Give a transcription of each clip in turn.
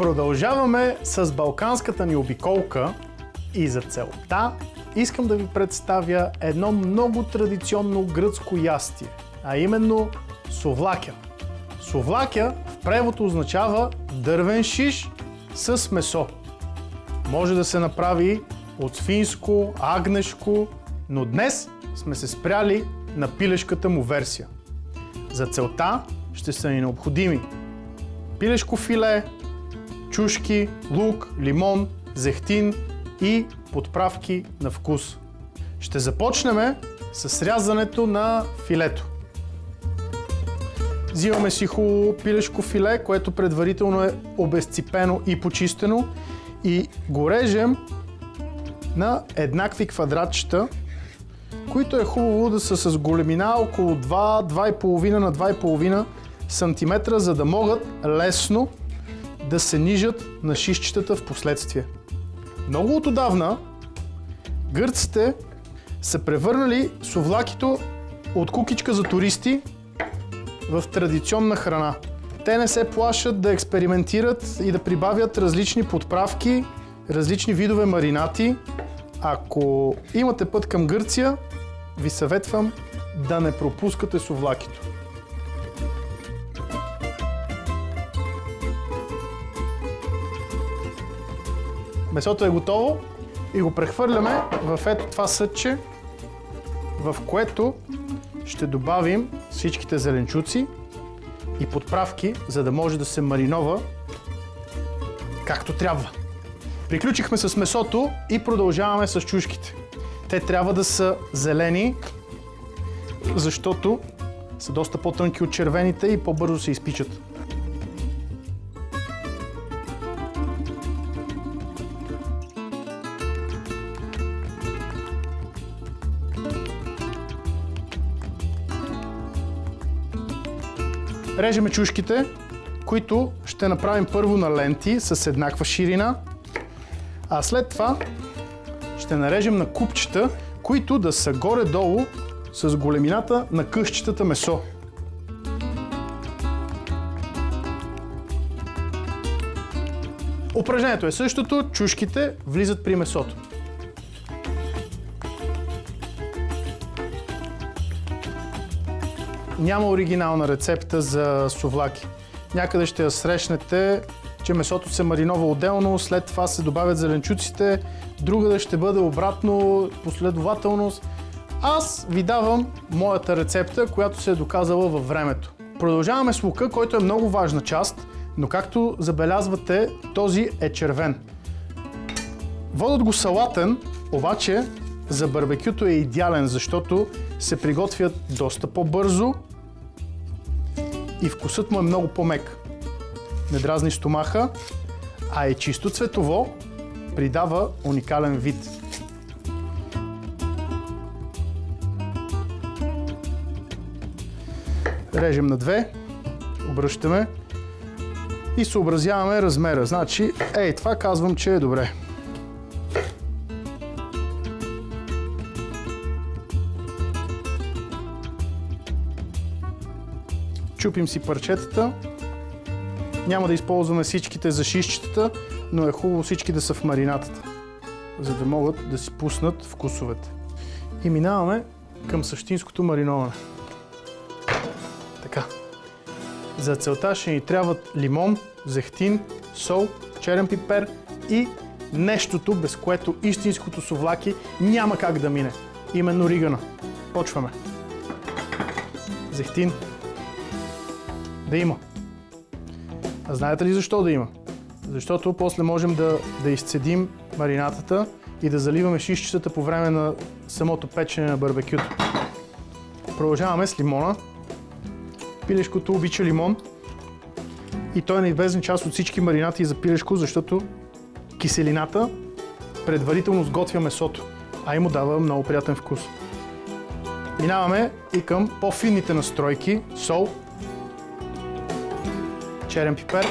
Продължаваме с балканската ни обиколка и за целта искам да ви представя едно много традиционно гръцко ястие, а именно сувлакя. Сувлакя в превод означава дървен шиш с месо. Може да се направи от свинско, агнешко, но днес сме се спряли на пилешката му версия. За целта ще са ни необходими пилешко филе, чушки, лук, лимон, зехтин и подправки на вкус. Ще започнем с рязането на филето. Взимаме си хубаво пилешко филе, което предварително е обезципено и почистено, и го режем на еднакви квадратчета, които е хубаво да са с големина около 2,5 на 2,5 см, за да могат лесно да се нижат на шишчетата в последствие. Много от отдавна гърците са превърнали сувлакито от кукичка за туристи в традиционна храна. Те не се плашат да експериментират и да прибавят различни подправки, различни видове маринати. Ако имате път към Гърция, ви съветвам да не пропускате сувлакито. Месото е готово и го прехвърляме в ето това съдче, в което ще добавим всичките зеленчуци и подправки, за да може да се маринова както трябва. Приключихме с месото и продължаваме с чушките. Те трябва да са зелени, защото са доста по-тънки от червените и по-бързо се изпичат. Режеме чушките, които ще направим първо на ленти с еднаква ширина, а след това ще нарежем на купчета, които да са горе-долу с големината на късчетата месо. Упражнението е същото, чушките влизат при месото. Няма оригинална рецепта за сувлаки. Някъде ще я срещнете, че месото се маринова отделно, след това се добавят зеленчуците, другаде ще бъде обратно, последователност. Аз ви давам моята рецепта, която се е доказала във времето. Продължаваме с лука, който е много важна част, но както забелязвате, този е червен. Водят го салатен, обаче за барбекюто е идеален, защото се приготвят доста по-бързо и вкусът му е много по-мек. Не дразни стомаха, а е чисто цветово, придава уникален вид. Режем на две, обръщаме и съобразяваме размера. Значи, това казвам, че е добре. Чупим си парчетата. Няма да използваме всичките за шишчетата, но е хубаво всички да са в маринатата, за да могат да си пуснат вкусовете. И минаваме към същинското мариноване. Така. За целта ще ни трябват лимон, зехтин, сол, черен пипер и нещото, без което истинското сувлаки няма как да мине. Именно ригана. Почваме. Зехтин. Да има. А знаете ли защо да има? Защото после можем да изцедим маринатата и да заливаме шишчетата по време на самото печене на барбекюто. Продължаваме с лимона. Пилешкото обича лимон и той е неизбежна част от всички маринати за пилешко, защото киселината предварително сготвя месото, а и му дава много приятен вкус. Минаваме и към по-финните настройки. Сол, черен пипер,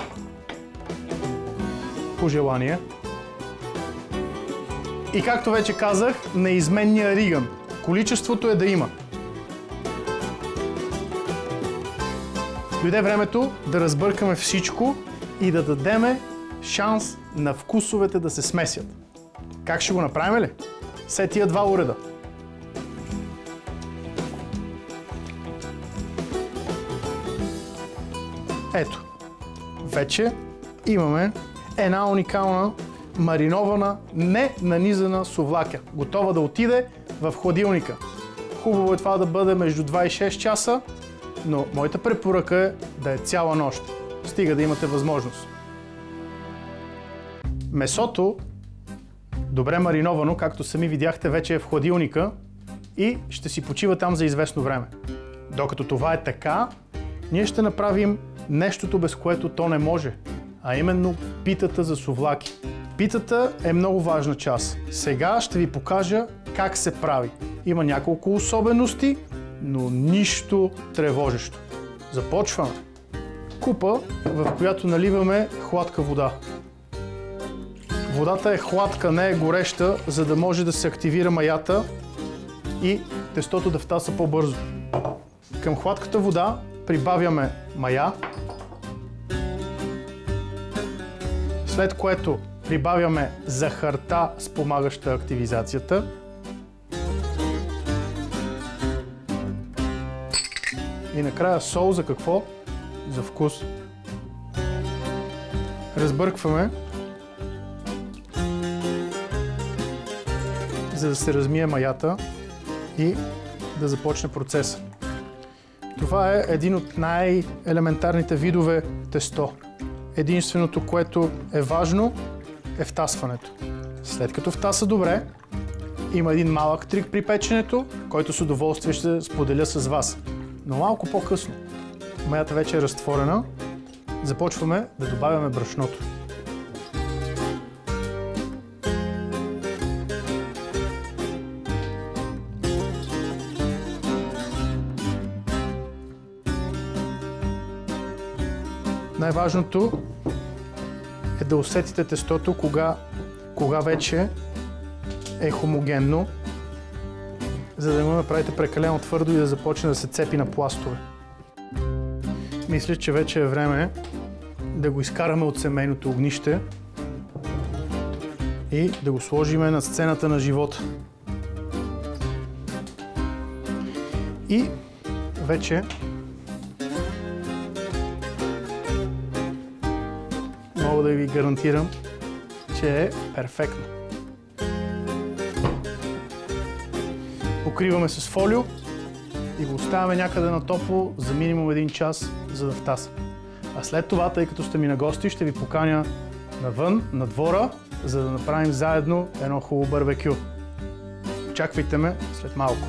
по желание. И както вече казах, неизменния риган. Количеството е да има. Дойде времето да разбъркаме всичко и да дадеме шанс на вкусовете да се смесят. Как ще го направим ли? Все тия два уреда. Ето, вече имаме една уникална маринована, не нанизана сувлака. Готова да отиде в хладилника. Хубаво е това да бъде между 2 и 6 часа, но моята препоръка е да е цяла нощ. Стига да имате възможност. Месото, добре мариновано, както сами видяхте, вече е в хладилника и ще си почива там за известно време. Докато това е така, ние ще направим нещото, без което то не може, а именно питата за сувлаки. Питата е много важна част. Сега ще ви покажа как се прави. Има няколко особености, но нищо тревожещо. Започваме. Купа, в която наливаме хладка вода. Водата е хладка, не е гореща, за да може да се активира маята и тестото да втаса по-бързо. Към хладката вода прибавяме мая, след което прибавяме захарта, спомагаща активизацията. И накрая сол за какво? За вкус. Разбъркваме, за да се размие маята и да започне процеса. Това е един от най-елементарните видове тесто. Единственото, което е важно, е втасването. След като втаса добре, има един малък трик при печенето, който с удоволствие ще споделя с вас. Но малко по-късно. Маята вече е разтворена. Започваме да добавяме брашното. Най-важното е да усетите тестото, кога вече е хомогенно, за да не го направите прекалено твърдо и да започне да се цепи на пластове. Мисля, че вече е време да го изкараме от семейното огнище и да го сложиме на сцената на живота. И вече мога да ви гарантирам, че е перфектно. Покриваме с фолио и го оставяме някъде на топло за минимум 1 час, за да втаса. А след това, тъй като сте ми на гости, ще ви поканя навън, на двора, за да направим заедно едно хубаво барбекю. Очаквайте ме след малко.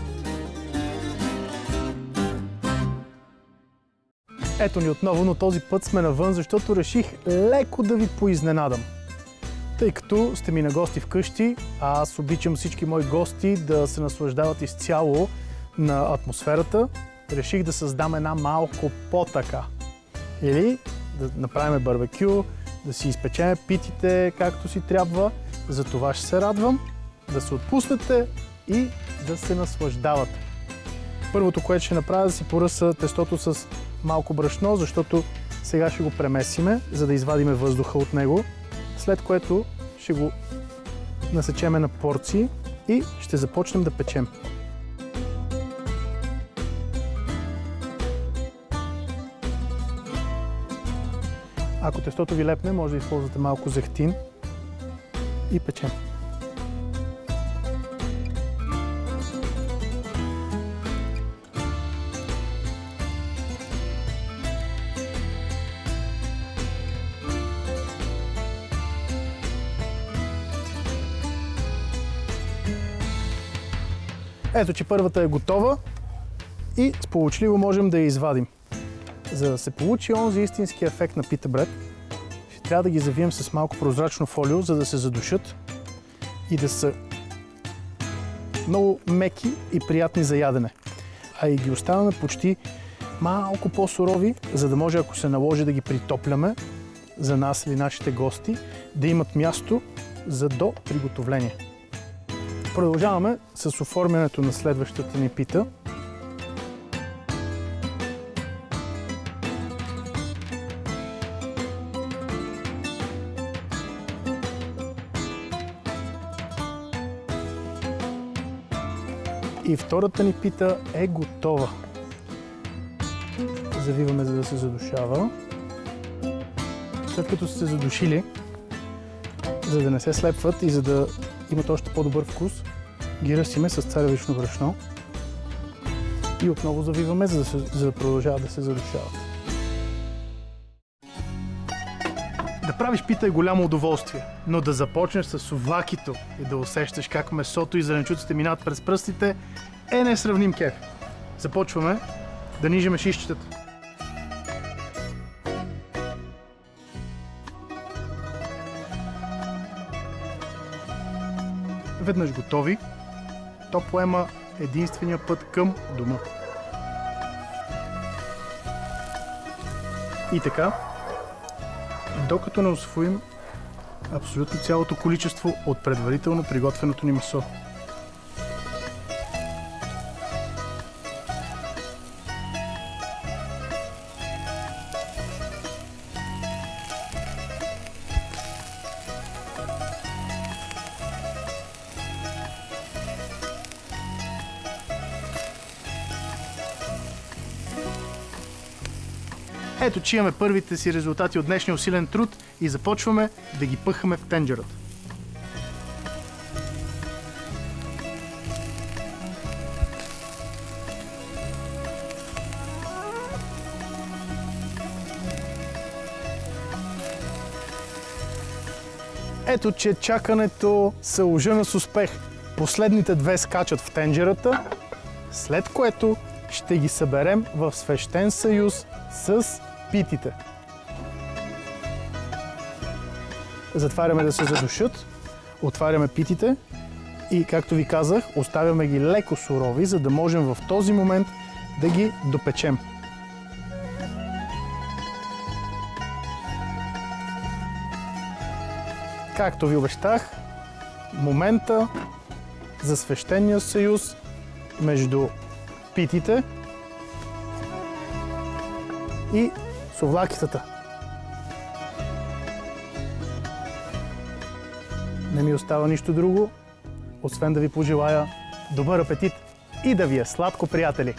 Ето ни отново, но този път сме навън, защото реших леко да ви поизненадам. Тъй като сте ми на гости вкъщи, а аз обичам всички мои гости да се наслаждават изцяло на атмосферата, реших да създам една малко по-така. Или да направим барбекю, да си изпечем питите както си трябва. За това ще се радвам, да се отпуснете и да се наслаждавате. Първото, което ще направя, да си поръса тестото с малко брашно, защото сега ще го премесиме, за да извадиме въздуха от него, след което ще го насечеме на порции и ще започнем да печем. Ако тестото ви лепне, може да използвате малко зехтин и печем. Ето, че първата е готова и сполучливо можем да я извадим. За да се получи онзи истински ефект на пита бред, ще трябва да ги завием с малко прозрачно фолио, за да се задушат и да са много меки и приятни за ядене. А и ги оставяме почти малко по-сурови, за да може, ако се наложи, да ги притопляме за нас или нашите гости, да имат място за до приготовление. Продължаваме с оформянето на следващата ни пита. И втората ни пита е готова. Завиваме, за да се задушава. След като сте се задушили, за да не се слепват и за да имат още по-добър вкус, ги ръсиме с царевично брашно и отново завиваме, за да продължават да се задушават. Да правиш пита е голямо удоволствие, но да започнеш с сувлакито и да усещаш как месото и зеленчуците минават през пръстите е несравним кеф. Започваме да нижеме шишчетата. Веднъж готови, то поема единствения път към дома. И така, докато не усвоим абсолютно цялото количество от предварително приготвеното ни месо. Ето, че имаме първите си резултати от днешния усилен труд и започваме да ги пъхаме в тенджерата. Ето, че чакането се ожена с успех. Последните две скачат в тенджерата, след което ще ги съберем в свещен съюз с питите. Затваряме да се задушат, отваряме питите и, както ви казах, оставяме ги леко сурови, за да можем в този момент да ги допечем. Както ви обещах, момента за свещения съюз между питите и сувлакитата. Не ми остава нищо друго, освен да ви пожелая добър апетит и да ви е сладко, приятели!